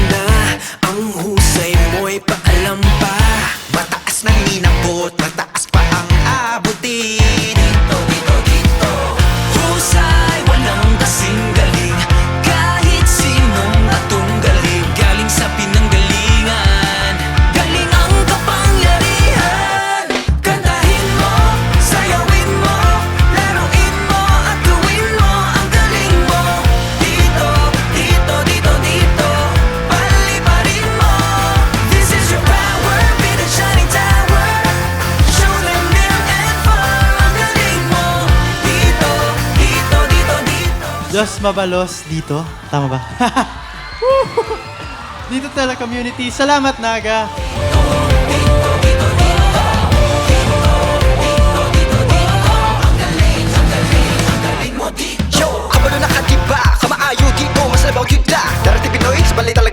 na, ang husay mo'y paalam pa. Mataas ng inabot, mataas pa ang abutin. Dito, dito, dito. Husay, walang kasing galing. Kahit sinong natunggaling, galing sa pinanggalingan. Galing ang kapangyarihan. Kantahin mo, sayawin mo, laruin mo at gawin mo ang galing mo. Dito, dito, dito, dito, paliparin mo. This is your power, be the shining tower. Show them near and far ang galing mo. Dito, dito, dito, dito. Diyos mabalos dito. Tama ba? Dito tala community. Salamat, Naga. Yo, kabalo nakadiba, kamaayo dito, mas labaw gigla. Darating Pinoy, sa balay talaga